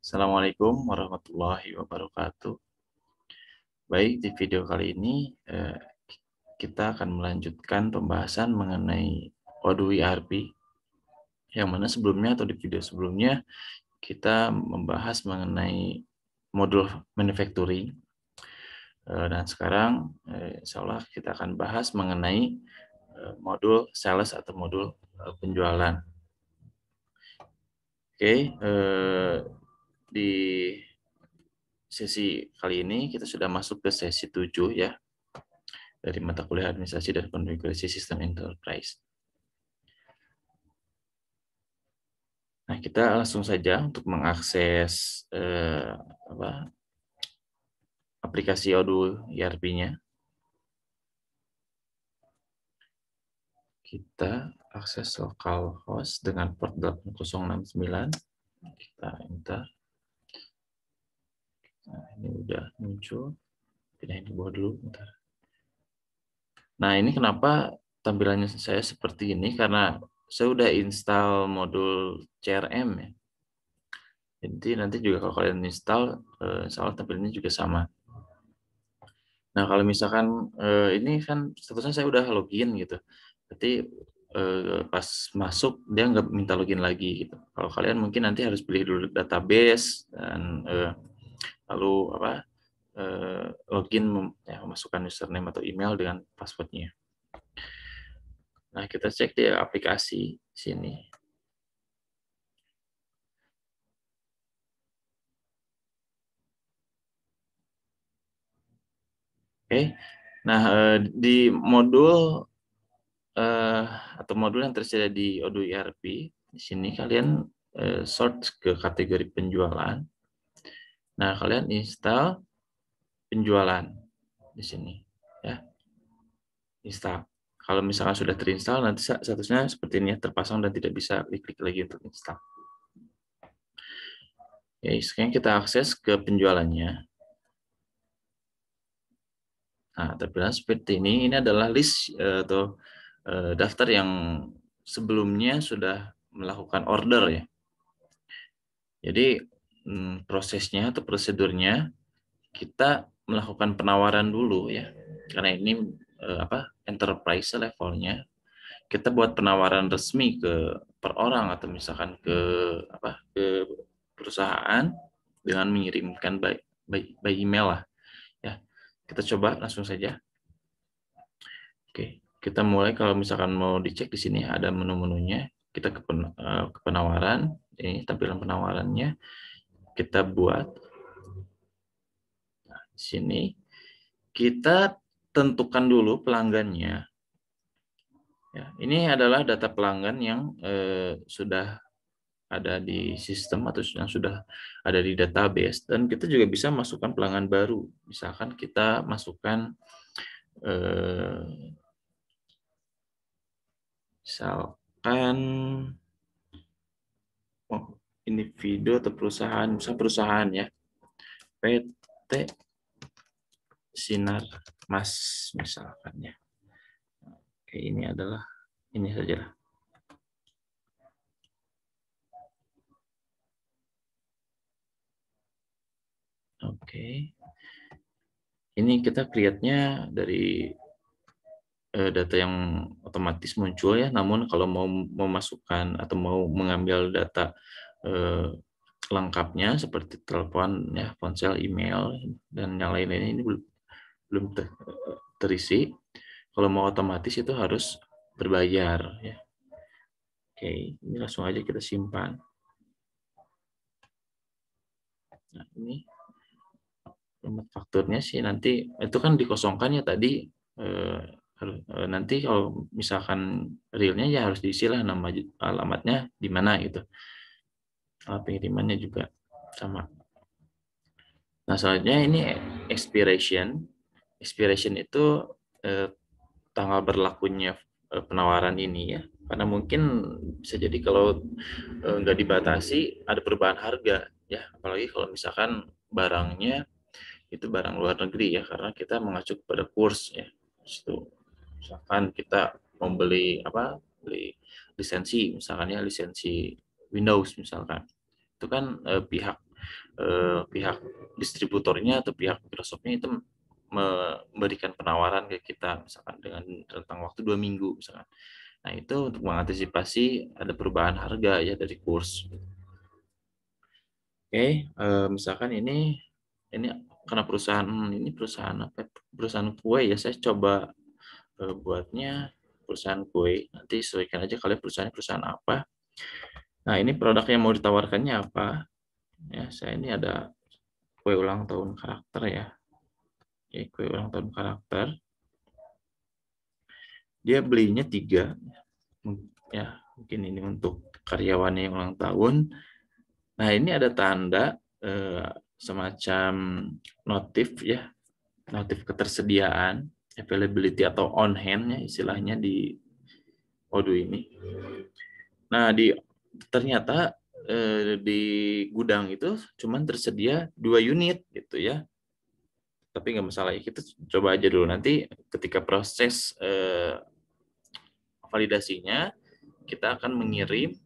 Assalamualaikum warahmatullahi wabarakatuh. Baik, di video kali ini kita akan melanjutkan pembahasan mengenai Odoo ERP, yang mana sebelumnya atau di video sebelumnya kita membahas mengenai modul manufacturing. Dan sekarang insya Allah kita akan bahas mengenai modul sales atau modul penjualan. Oke, di sesi kali ini kita sudah masuk ke sesi 7 ya, dari mata kuliah administrasi dan konfigurasi sistem enterprise. Nah, kita langsung saja untuk mengakses aplikasi Odoo ERP-nya. Kita akses localhost dengan port 8069. Kita enter. Nah, ini udah muncul. Pindahin ke bawah dulu. Bentar. Nah, ini kenapa tampilannya saya seperti ini? Karena saya udah install modul CRM ya. Jadi nanti juga kalau kalian install, insya Allah tampilannya juga sama. Nah, kalau misalkan ini kan statusnya saya udah login gitu. Berarti pas masuk dia nggak minta login lagi gitu. Kalau kalian mungkin nanti harus pilih dulu database dan lalu login ya, memasukkan username atau email dengan passwordnya. Nah, kita cek di aplikasi sini. Oke. Nah, di modul atau modul yang tersedia di Odoo ERP, di sini kalian sort ke kategori penjualan. Nah, kalian install penjualan di sini ya. Install. Kalau misalkan sudah terinstall, nanti statusnya seperti ini, terpasang dan tidak bisa diklik lagi untuk install. Oke, sekarang kita akses ke penjualannya. Nah, tampilan seperti ini. Ini adalah list atau daftar yang sebelumnya sudah melakukan order ya. Jadi prosesnya atau prosedurnya kita melakukan penawaran dulu ya. Karena ini enterprise levelnya. Kita buat penawaran resmi ke per orang atau misalkan ke perusahaan dengan mengirimkan by email lah ya. Kita coba langsung saja. Oke, kita mulai. Kalau misalkan mau dicek di sini ada menu-menunya. Kita ke penawaran. Ini tampilan penawarannya. Kita buat. Nah, di sini kita tentukan dulu pelanggannya. Ya, ini adalah data pelanggan yang sudah ada di sistem atau yang sudah ada di database, dan kita juga bisa masukkan pelanggan baru. Misalkan kita masukkan misalkan individu atau perusahaan, misalnya perusahaan ya, PT Sinar Mas misalkan ya. Oke, ini adalah ini saja lah. Oke. Ini kita create-nya dari data yang otomatis muncul ya. Namun kalau mau memasukkan atau mau mengambil data lengkapnya seperti telepon ya, ponsel, email dan yang lain-lainnya ini belum terisi. Kalau mau otomatis itu harus berbayar ya. Oke, ini langsung aja kita simpan. Nah, ini alamat fakturnya sih nanti itu kan dikosongkan ya tadi. Nanti kalau misalkan realnya ya harus diisi lah nama alamatnya di mana gitu. Pengirimannya juga sama. Nah, selanjutnya ini expiration. Expiration itu tanggal berlakunya penawaran ini ya. Karena mungkin bisa jadi kalau nggak dibatasi ada perubahan harga ya. Apalagi kalau misalkan barangnya itu barang luar negeri ya, karena kita mengacu pada kurs ya. Itu misalkan kita membeli beli lisensi misalkan ya, lisensi Windows misalkan. Itu kan pihak pihak distributornya atau pihak Microsoft-nya itu memberikan penawaran ke kita misalkan dengan rentang waktu 2 minggu misalkan. Nah itu untuk mengantisipasi ada perubahan harga ya dari kurs. Oke, misalkan ini karena perusahaan apa? Perusahaan kue ya. Saya coba buatnya perusahaan kue. Nanti sesuaikan aja kalian perusahaan apa. Nah ini produk yang mau ditawarkannya apa? Ya, saya ini ada kue ulang tahun karakter ya. Oke, kue ulang tahun karakter. Dia belinya 3. Ya, mungkin ini untuk karyawannya yang ulang tahun. Nah ini ada tanda semacam notif ya, notif ketersediaan, availability atau on hand ya istilahnya di Odoo ini. Nah ternyata di gudang itu cuma tersedia 2 unit gitu ya. Tapi nggak masalah ya, kita coba aja dulu nanti ketika proses validasinya kita akan mengirim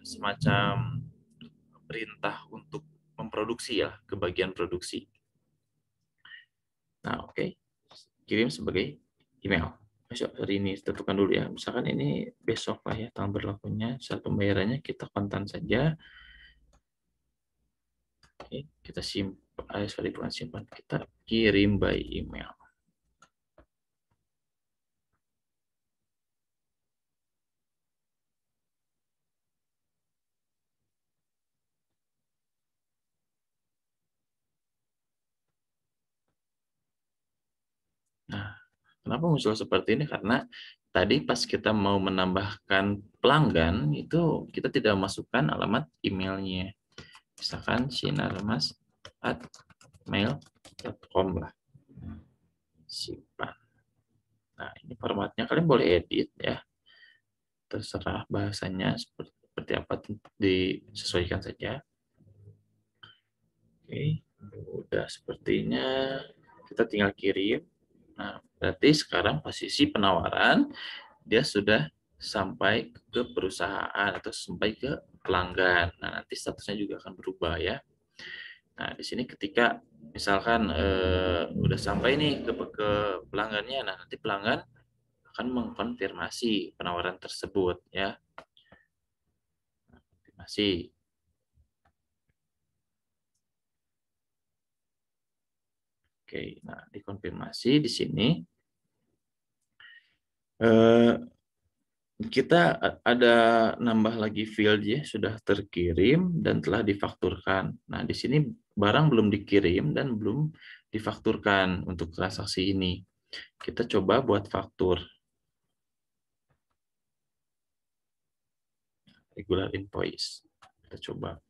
semacam perintah untuk memproduksi ya ke bagian produksi. Nah, oke. Kirim sebagai email. Besok hari ini tentukan dulu ya. Misalkan ini besok lah ya tanggal berlakunya. Saat pembayarannya kita kontan saja. Oke, kita simpan, bukan simpan, kita kirim by email. Nah, kenapa muncul seperti ini? Karena tadi pas kita mau menambahkan pelanggan, itu kita tidak masukkan alamat emailnya. Misalkan sinarmas@mail.com lah. Simpan. Nah, ini formatnya kalian boleh edit ya. Terserah bahasanya seperti apa, disesuaikan saja. Oke, udah sepertinya kita tinggal kirim. Nah, berarti sekarang posisi penawaran dia sudah sampai ke perusahaan atau sampai ke pelanggan. Nah, nanti statusnya juga akan berubah ya. Nah, di sini ketika misalkan udah sampai nih ke pelanggannya, nah nanti pelanggan akan mengkonfirmasi penawaran tersebut ya. Konfirmasi. Oke, nah dikonfirmasi di sini kita ada nambah lagi field ya, sudah terkirim dan telah difakturkan. Nah, di sini barang belum dikirim dan belum difakturkan untuk transaksi ini. Kita coba buat faktur. Regular invoice. Kita coba.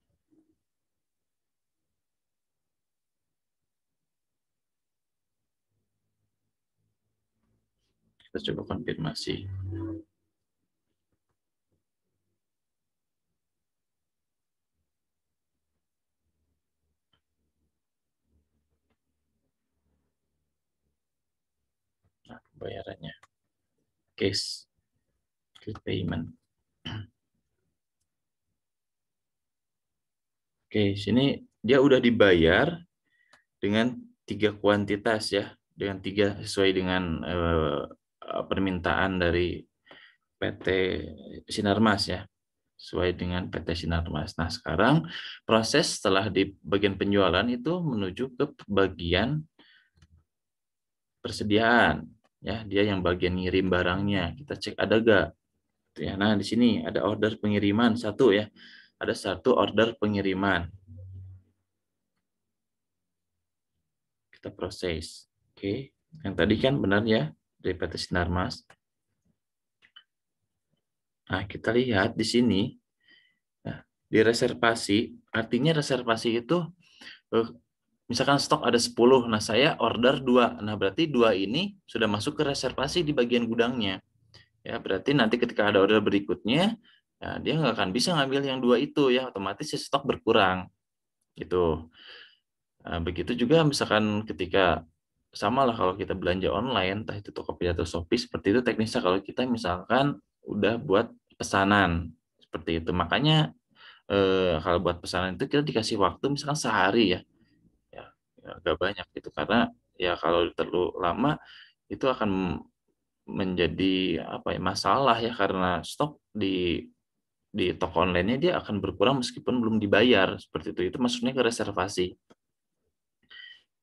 Kita coba konfirmasi. Nah, pembayarannya. Case. Klik payment. Oke, sini dia udah dibayar dengan 3 kuantitas ya, dengan 3 sesuai dengan permintaan dari PT Sinarmas ya, sesuai dengan PT Sinarmas. Nah, sekarang proses setelah di bagian penjualan itu menuju ke bagian persediaan ya, dia yang bagian ngirim barangnya. Kita cek ada gak ya. Nah, di sini ada order pengiriman 1 ya. Ada 1 order pengiriman. Kita proses. Oke, yang tadi kan benar ya dari PT Sinarmas. Nah, kita lihat di sini. Nah, di reservasi, artinya reservasi itu misalkan stok ada 10, nah saya order 2. Nah, berarti 2 ini sudah masuk ke reservasi di bagian gudangnya. Ya, berarti nanti ketika ada order berikutnya, ya, dia nggak akan bisa ngambil yang 2 itu ya, otomatis stok berkurang. Gitu. Nah, begitu juga misalkan ketika sama lah kalau kita belanja online, entah itu Tokopedia atau Shopee, seperti itu teknisnya kalau kita misalkan udah buat pesanan seperti itu. Makanya kalau buat pesanan itu kita dikasih waktu misalkan sehari ya, ya, ya agak banyak gitu karena ya kalau terlalu lama itu akan menjadi apa ya masalah ya karena stok di toko online-nya dia akan berkurang meskipun belum dibayar seperti itu. Itu maksudnya ke reservasi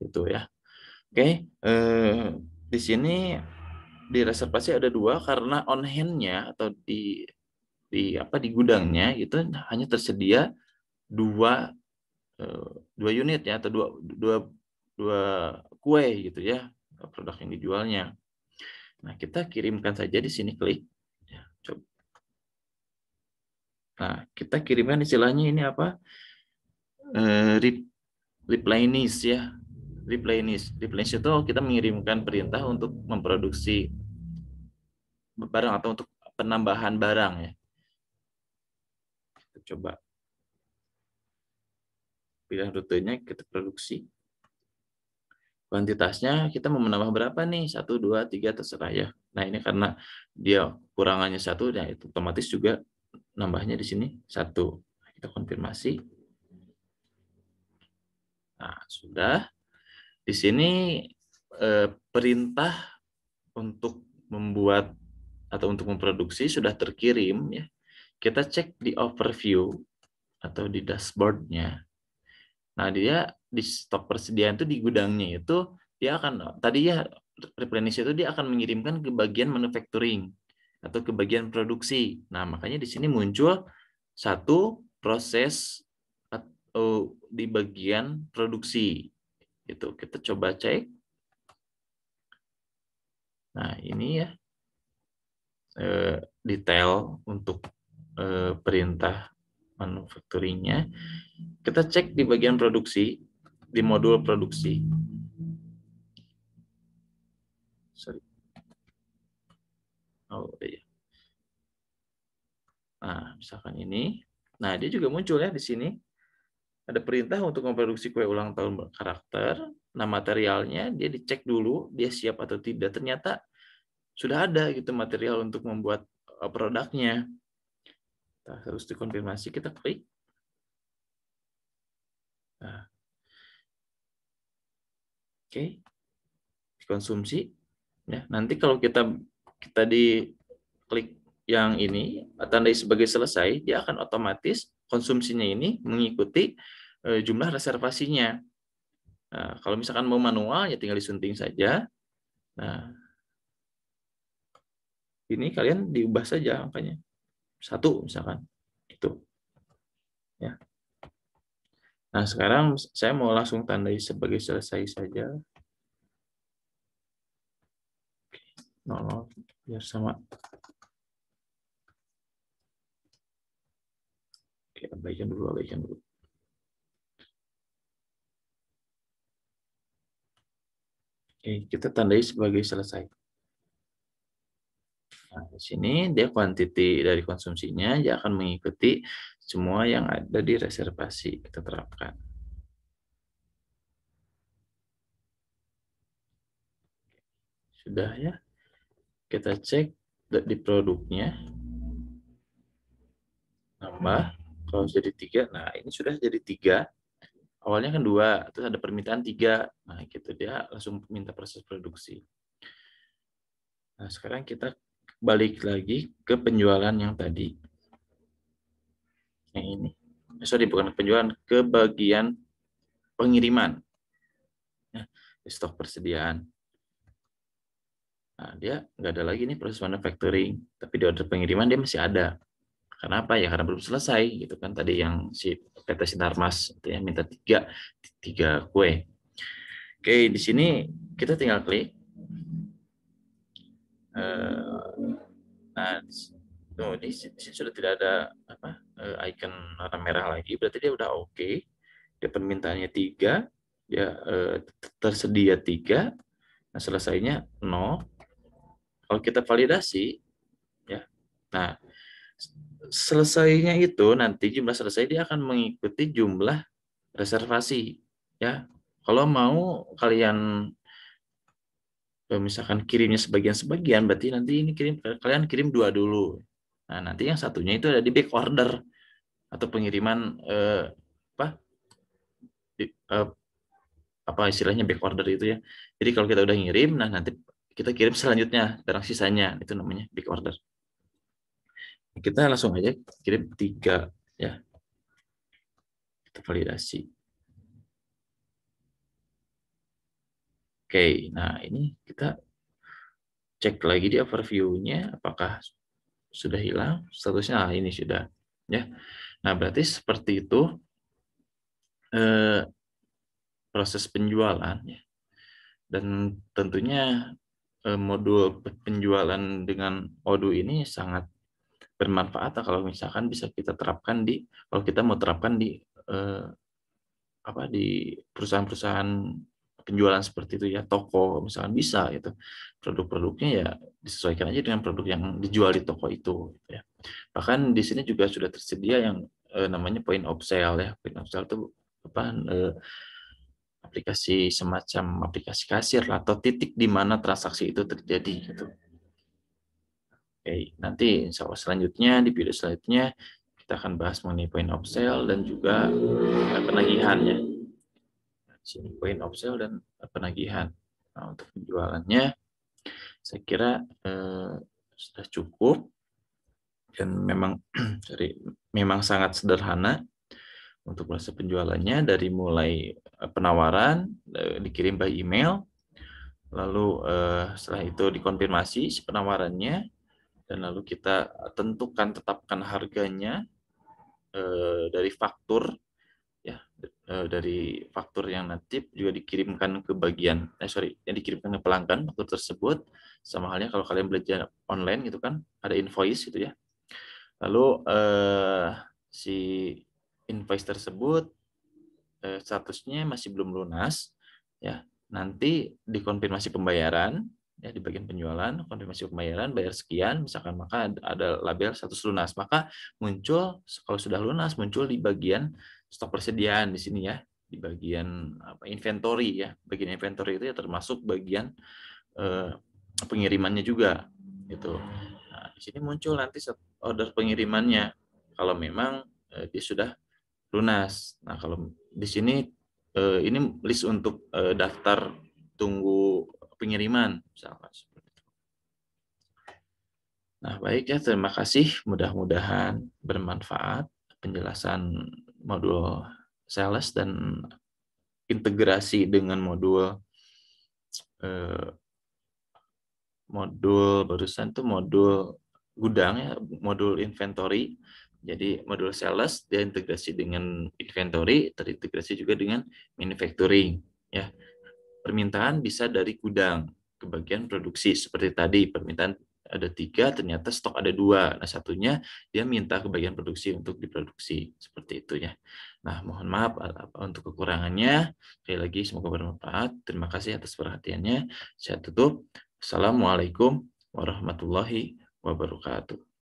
gitu ya. Oke, di sini di reservasi ada dua karena on hand-nya atau di apa di gudangnya itu hanya tersedia dua dua unit ya atau dua dua dua kue gitu ya produk yang dijualnya. Nah kita kirimkan saja di sini klik. Ya, coba. Nah kita kirimkan istilahnya ini apa? Replenish ya. Replenish itu kita mengirimkan perintah untuk memproduksi barang atau untuk penambahan barang ya. Kita coba pilihan rutenya kita produksi. Kuantitasnya kita mau menambah berapa nih? 1, 2, 3 terserah ya. Nah ini karena dia kurangannya 1, ya itu otomatis juga nambahnya di sini 1. Kita konfirmasi. Nah sudah. Di sini perintah untuk membuat atau untuk memproduksi sudah terkirim ya. Kita cek di overview atau di dashboard-nya. Nah, dia di stok persediaan itu di gudangnya itu dia akan tadi ya replenish itu dia akan mengirimkan ke bagian manufacturing atau ke bagian produksi. Nah, makanya di sini muncul satu proses atau di bagian produksi. Itu kita coba cek. Nah, ini ya detail untuk perintah manufacturing-nya. Kita cek di bagian produksi, di modul produksi. Sorry. Oh, iya. Nah, misalkan ini. Nah, dia juga muncul ya di sini. Ada perintah untuk memproduksi kue ulang tahun berkarakter. Nah, materialnya dia dicek dulu, dia siap atau tidak. Ternyata sudah ada gitu material untuk membuat produknya. Nah, harus dikonfirmasi, kita klik. Nah, oke. Dikonsumsi. Ya, nanti kalau kita di klik yang ini, tandai sebagai selesai, dia akan otomatis konsumsinya ini mengikuti jumlah reservasinya. Nah, kalau misalkan mau manual, ya tinggal disunting saja. Nah, ini kalian diubah saja angkanya. 1 misalkan. Itu. Ya. Nah, sekarang saya mau langsung tandai sebagai selesai saja. 0, biar sama. Oke, abaikan dulu. Oke, kita tandai sebagai selesai. Nah, di sini dia quantity dari konsumsinya dia akan mengikuti semua yang ada di reservasi kita terapkan. Sudah ya. Kita cek di produknya. Nambah. Kalau jadi 3, nah ini sudah jadi 3. Awalnya kan 2, terus ada permintaan 3. Nah, gitu dia langsung minta proses produksi. Nah, sekarang kita balik lagi ke penjualan yang tadi. Yang ini. Sorry, bukan penjualan, ke bagian pengiriman. Ya, stok persediaan. Nah, dia nggak ada lagi nih proses manufacturing, tapi di order pengiriman dia masih ada. Kenapa ya? Karena belum selesai gitu kan tadi yang si PT Sinarmas itu yang minta tiga kue. Oke, di sini kita tinggal klik. Nah, di sini sudah tidak ada icon warna merah lagi, berarti dia udah oke. Dia permintaannya 3, dia tersedia 3, nah selesainya 0. Kalau kita validasi, ya, nah selesainya itu nanti jumlah selesai dia akan mengikuti jumlah reservasi, ya. Kalau mau kalian misalkan kirimnya sebagian-sebagian, berarti nanti ini kalian kirim 2 dulu. Nah, nanti yang satunya itu ada di back order atau pengiriman apa istilahnya back order itu ya. Jadi kalau kita udah ngirim, nah nanti kita kirim selanjutnya barang sisanya, itu namanya back order. Kita langsung aja kirim 3 ya. Kita validasi. Oke, nah ini kita cek lagi di overview-nya apakah sudah hilang statusnya. Nah, ini sudah ya. Nah, berarti seperti itu proses penjualan ya. Dan tentunya modul penjualan dengan Odoo ini sangat bermanfaat kalau misalkan bisa kita terapkan kalau kita mau terapkan di perusahaan-perusahaan penjualan seperti itu ya, toko misalkan bisa gitu. Produk-produknya ya disesuaikan aja dengan produk yang dijual di toko itu gitu ya. Bahkan di sini juga sudah tersedia yang namanya point of sale ya. Point of sale itu aplikasi semacam aplikasi kasir atau titik di mana transaksi itu terjadi gitu. Oke, nanti insya Allah selanjutnya di video selanjutnya kita akan bahas mengenai point of sale dan juga penagihan ya. Di sini point of sale dan penagihan. Nah, untuk penjualannya saya kira sudah cukup dan memang sangat sederhana untuk proses penjualannya, dari mulai penawaran dikirim by email, lalu setelah itu dikonfirmasi si penawarannya, dan lalu kita tetapkan harganya dari faktur ya, dari faktur yang nanti juga dikirimkan ke yang dikirimkan ke pelanggan faktur tersebut. Sama halnya kalau kalian belanja online gitu kan, ada invoice gitu ya. Lalu si invoice tersebut statusnya masih belum lunas ya, nanti dikonfirmasi pembayaran ya, di bagian penjualan konfirmasi pembayaran, bayar sekian misalkan, maka ada label status lunas, maka muncul kalau sudah lunas muncul di bagian stok persediaan di sini ya, di bagian inventory ya. Bagian inventory itu ya termasuk bagian pengirimannya juga gitu. Nah, di sini muncul nanti order pengirimannya kalau memang dia sudah lunas. Nah, kalau di sini ini list untuk daftar tunggu pengiriman misalkan seperti itu. Nah, baik ya, terima kasih. Mudah-mudahan bermanfaat penjelasan modul sales dan integrasi dengan modul barusan tuh modul gudang ya, modul inventory. Jadi modul sales dia integrasi dengan inventory, terintegrasi juga dengan manufacturing ya. Permintaan bisa dari gudang ke bagian produksi seperti tadi, permintaan ada 3, ternyata stok ada 2. Nah, satunya dia minta ke bagian produksi untuk diproduksi seperti itu ya. Nah, mohon maaf untuk kekurangannya. Sekali lagi semoga bermanfaat. Terima kasih atas perhatiannya. Saya tutup. Assalamualaikum warahmatullahi wabarakatuh.